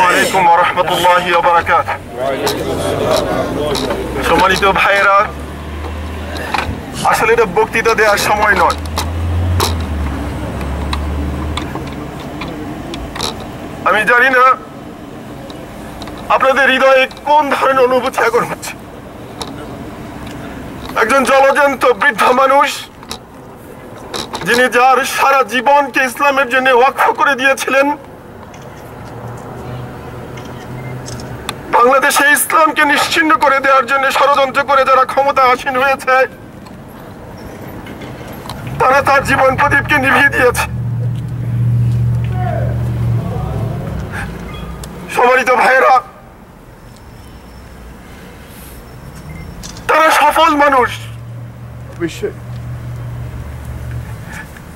আলাইকুম ওয়া রাহমাতুল্লাহি ওয়া বারাকাতুহু। সম্মানিত ভাইয়েরা, আসলে এটা বক্তৃতা দেওয়ার সময় নয়। আমি জানি না আপনাদের হৃদয়ে কোন ধরনের অনুভূতি এখন হচ্ছে। একজন জলজন্ত বৃদ্ধ মানুষ, যিনি যার সারা জীবনকে ইসলামের জন্য ওয়াকফ করে দিয়েছিলেন, বাংলাদেশে ইসলামকে নিশ্চিহ্ন করে দেওয়ার জন্য ষড়যন্ত্র করে যারা ক্ষমতা আসীন হয়েছে, তারা তার জীবন প্রদীপকে নিভিয়ে দিয়েছে। সম্মানিত ভাইয়েরা, তারা সফল মানুষ,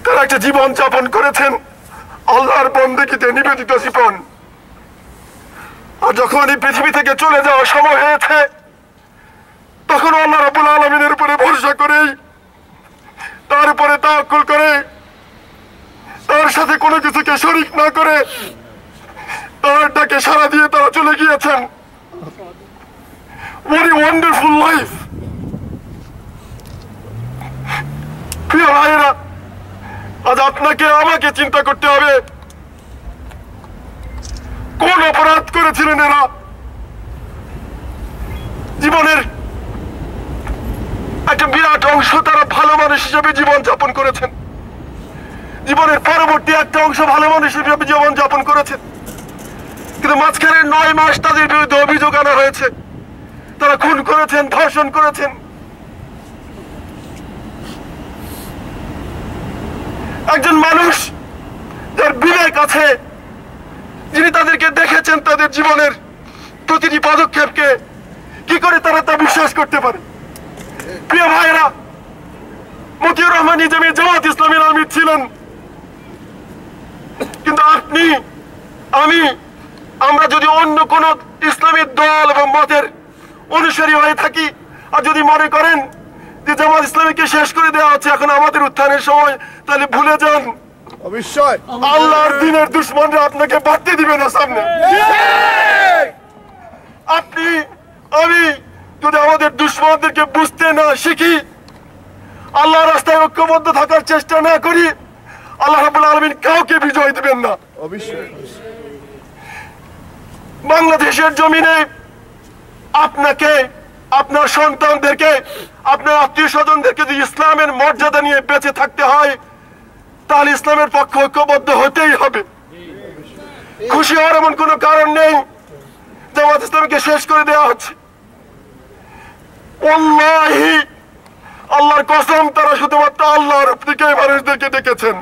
তারা একটা জীবন যাপন করেছেন আল্লাহর বন্দেগীতে নিবেদিত জীবন। আর যখন এই পৃথিবী থেকে চলে যাওয়ার সময় হয়েছে, তখন আল্লাহ রাব্বুল আলামিনের উপরে ভরসা করে, তার উপরে তাওয়াক্কুল করে, তার সাথে কোনো কিছুকে শরীক না করে তার ডাকে সাড়া দিয়ে তারা চলে গিয়েছেন। What a wonderful life! প্রিয় ভাইয়েরা, আজ আপনাকে আমাকে চিন্তা করতে হবে, কোন অপরাধ করেছিলেন এরা। জীবনের একটা বিরাট অংশ তারা ভালো মানুষ হিসেবে জীবন যাপন করেছেন, জীবনের পরবর্তী একটা অংশ ভালো মানুষ হিসেবে জীবন যাপন করেছেন, কিন্তু মাঝখানে 9 মাস তাদের বিরুদ্ধে অভিযোগ আনা হয়েছে, তারা খুন করেছেন, ধর্ষণ করেছেন। একজন মানুষ যার বিবেক আছে, যিনি তাদেরকে দেখেছেন তাদের জীবনের প্রতিটি পদক্ষেপকে, কি করে তারা তা বিশ্বাস করতে পারে? প্রিয় ভাইরা, মতিউর রহমান নিজামী জামাত ইসলামীর আমির ছিলেন, কিন্তু আপনি আমি আমরা যদি অন্য কোন ইসলামী দল এবং মতের অনুসারী হয়ে থাকি, আর যদি মনে করেন যে জামাত ইসলামীকে শেষ করে দেওয়া হচ্ছে এখন আমাদের উত্থানের সময়, তাহলে ভুলে যান, অবশ্যই আল্লাহর দ্বীনের দুশমনরা আপনাকে বাড়তে দিবে না সামনে। আপনি আমি যদি আমাদের দুশমনদেরকে বুঝতে না শিখি, আল্লাহর রাস্তায় ঐক্যবদ্ধ থাকার চেষ্টা না করি, আল্লাহ রাব্বুল আলামিন কাউকে বিজয় দিবেন না। অবশ্যই বাংলাদেশের জমিনে আপনাকে, আপনার সন্তানদেরকে, আপনার আত্মীয় স্বজনদেরকে যদি ইসলামের মর্যাদা নিয়ে বেঁচে থাকতে হয়, তাহলে ইসলামের পক্ষে ঐক্যবদ্ধ হতেই হবে। খুশি হওয়ার এমন কোনো কারণ নেই জামাত ইসলামীকে শেষ করে দেওয়া হচ্ছে। ওয়াল্লাহি, আল্লাহর কসম, তারা শুধুমাত্র আল্লাহর দিকে মানুষদেরকে ডেকেছেন।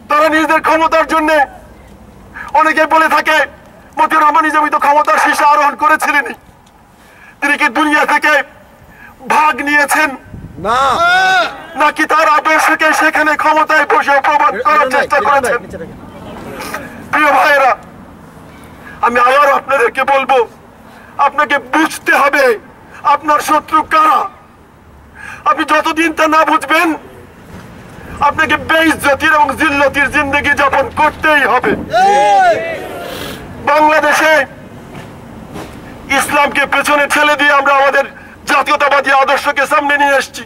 তারা নিজেদের ক্ষমতার জন্য, অনেকে বলে থাকে মতিউর রহমান নিজামী তো ক্ষমতার শীর্ষে আরোহণ করেছিলেন, তিনি কি দুনিয়া থেকে ভাগ নিয়েছেন না, নাকি তার আদর্শকে সেখানে ক্ষমতায় বসে প্রমাণ করার চেষ্টা করেছেন? প্রিয় ভাইয়েরা, আমি আবারও আপনাদেরকে বলবো, আপনাকে বুঝতে হবে আপনার শত্রু কারা। আপনি যতদিন তা না বুঝবেন, আপনাকে বেইজ্জতির এবং জিল্লতির জিন্দেগি যাপন করতেই হবে। বাংলাদেশে ইসলামকে পেছনে ঠেলে দিয়ে আমরা আমাদের জাতীয়তাবাদী আদর্শকে সামনে নিয়ে এসেছি,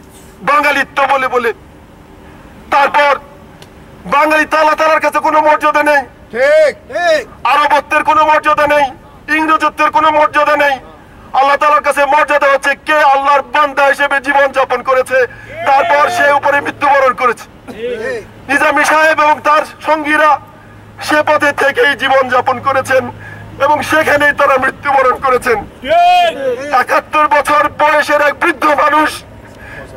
বাঙালিত্ব বলে বলে। তারপর বাঙালি তালার কাছে কোনো মর্যাদা নেই, আরবত্বের কোনো মর্যাদা নেই, ইংরেজত্বের কোনো মর্যাদা নেই। আল্লাহ তাআলার কাছে মর্যাদা হচ্ছে কে আল্লাহর বান্দা হিসেবে জীবন যাপন করেছে, তারপর সে উপরে মৃত্যুবরণ করেছে। নিজামী সাহেব এবং তার সঙ্গীরা সে পথে থেকেই জীবন যাপন করেছেন এবং সেখানেই তারা মৃত্যুবরণ করেছেন। ৭১ বছর বয়সের এক বৃদ্ধ মানুষ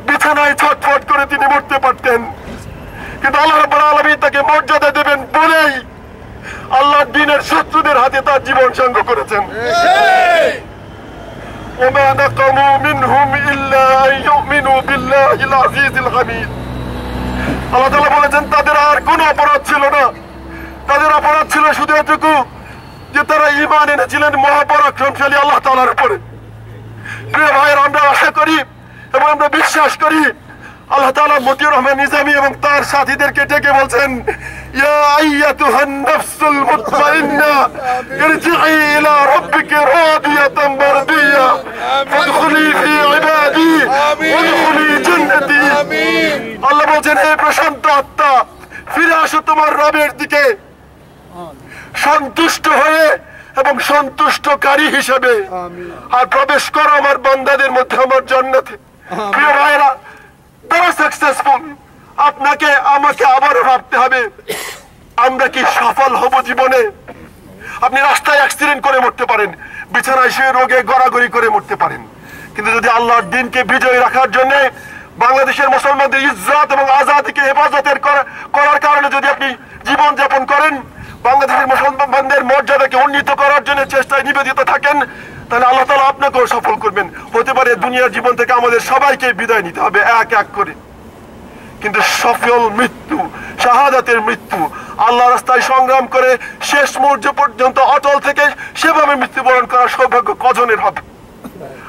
বিছানায় ছটফট করে তিনি মরতে পারতেন, কিন্তু আল্লাহ রাব্বুল আলামিন তাকে মর্যাদা দেবেন বলেই আল্লাহর দ্বীনের শত্রুদের হাতে তার জীবন সাঙ্গ করেছেন। ওমা নাকামু মিনহুম ইল্লা আন ইউমিনু বিল্লাহিল আজিজিল হামিদ। আল্লাহ তাআলা বলেছেন তাদের আর কোনো অপরাধ ছিল না, তাদের অপরাধ ছিল শুধু এটুকু যে তারা ঈমান এনেছিলেন মহাপরাক্রমশালী আল্লাহ তাআলার উপরে। প্রিয় ভাইয়েরা, আমরা আশা করি এবং আমরা বিশ্বাস করি আল্লাহ তাআলা মতিউর রহমান নিজামী এবং তার সাথীদেরকে ডেকে বলছেন, ইয়া আইয়াতুহান নাফসুল মুতমাইন্না ইরজিই ইলা রাব্বিকি রাদিয়াতান মারদিয়া ফাদখুলি ফি ইবাদি ওয়াদখুলি জান্নাতি। আল্লাহ বলছেন, হে প্রশান্ত আত্মা, ফিরে আসো তোমার রবের দিকে সন্তুষ্ট হয়ে এবং সন্তুষ্টকারী হিসেবে, আর প্রবেশ করো আমার বান্দাদের মধ্যে আমার জান্নাতে। প্রিয় ভাইরা, তারা সাকসেসফুল। আপনাকে আমাকে আবারও ভাবতে হবে, আমরা কি সফল হব জীবনে? আপনি রাস্তায় অ্যাক্সিডেন্ট করে মরতে পারেন, বিছানায় শুয়ে রোগে গড়াগড়ি করে মরতে পারেন, কিন্তু যদি আল্লাহর দ্বীনকে বিজয়ী রাখার জন্য বাংলাদেশের মুসলমানদের ইজ্জত এবং আজাদীকে হেফাজতের করার কারণে যদি আপনি জীবন যাপন করেন, বাংলাদেশের মুসলমানদের মর্যাদাকে উন্নীত করার জন্য চেষ্টায় নিবেদিত থাকেন, তাহলে আল্লাহ তাআলা আপনাকেও সফল করবেন। হতে পারে দুনিয়ার জীবন থেকে আমাদের সবাইকে বিদায় নিতে হবে এক এক করে, কিন্তু সফল মৃত্যু, শাহাদাতের মৃত্যু, আল্লাহ রাস্তায় সংগ্রাম করে শেষ মুহূর্ত পর্যন্ত অটল থেকে সেভাবে মৃত্যুবরণ করার সৌভাগ্য কজনের হবে?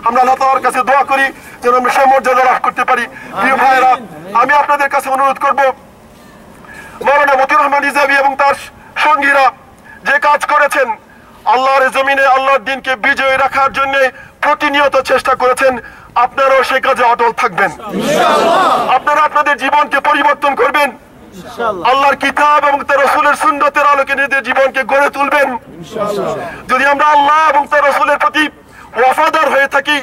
আমরা আল্লাহ তাআলার কাছে দোয়া করি যেন আমরা সে মর্যাদা লাভ করতে পারি। প্রিয় ভাইয়েরা, আমি আপনাদের কাছে অনুরোধ করব, মাওলানা মতিউর রহমান নিজামী এবং তার সঙ্গীরা যে কাজ করেছেন, আল্লাহর জমিনে আল্লাহর দ্বীনকে বিজয়ী রাখার জন্য প্রতিনিয়ত চেষ্টা করেছেন, আপনারাও সেই কাজে অটল থাকবেন। আপনারা আপনাদের জীবনকে পরিবর্তন করবেন, আল্লাহর কিতাব এবং তার রাসূলের সুন্নতের আলোকে নিজেদের জীবনকে গড়ে তুলবেন। যদি আমরা আল্লাহ এবং তার রাসূলের প্রতি ওয়াফাদার হয়ে থাকি,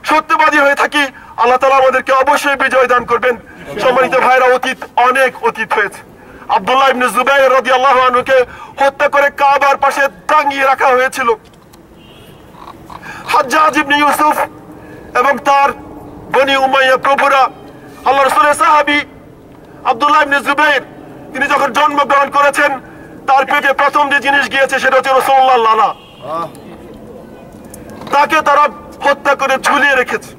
সত্যবাদী হয়ে থাকি, আল্লাহ তাআলা আমাদেরকে অবশ্যই বিজয় দান করবেন। সম্মানিত ভাইরা, অনেক অতীত হয়েছে। আব্দুল্লাহ ইবনে জুবাইর রাদিয়াল্লাহু আনহুকে হত্যা করে কাবার পাশে টাঙিয়ে রাখা হয়েছিল। হাজ্জাজ ইবনে ইউসুফ এবং তার বনি উমাইয়া প্রভুরা, আল্লাহ রাসূলের সাহাবী আব্দুল্লাহ ইবনে জুবাইর, তিনি যখন জন্মগ্রহণ করেছেন, তার পেটে প্রথম যে জিনিস গিয়েছে সেটা হচ্ছে রাসূলুল্লাহর লালা। তাকে তারা হত্যা করে ঝুলিয়ে রেখেছে।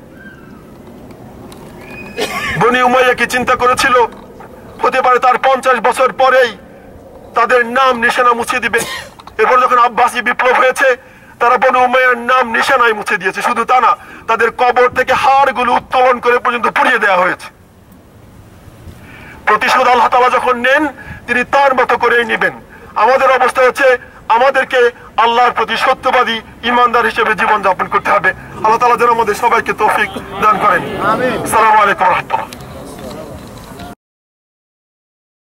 বনি উমাইয়া কি চিন্তা করেছিল হতে পারে তার 50 বছর পরেই তাদের নাম নিশানা মুছে দিবে? এরপর যখন আব্বাসী বিপ্লব হয়েছে, তারা বনি উমাইয়ার নাম নিশানায় মুছে দিয়েছে। শুধু তা না, তাদের কবর থেকে হাড়গুলো উত্তোলন করে পর্যন্ত পুড়িয়ে দেওয়া হয়েছে। প্রতিশোধ আল্লাহ তাআলা যখন নেন, তিনি তার মতো করেই নেবেন। আমাদের অবস্থা হচ্ছে, আমাদেরকে আল্লাহর প্রতি সত্যবাদী ইমানদার হিসেবে জীবন যাপন করতে হবে। আল্লাহ তাআলা যেন আমাদের সবাইকে তৌফিক দান করেন। আসসালামু আলাইকুম ওয়া রাহমাতুল্লাহ।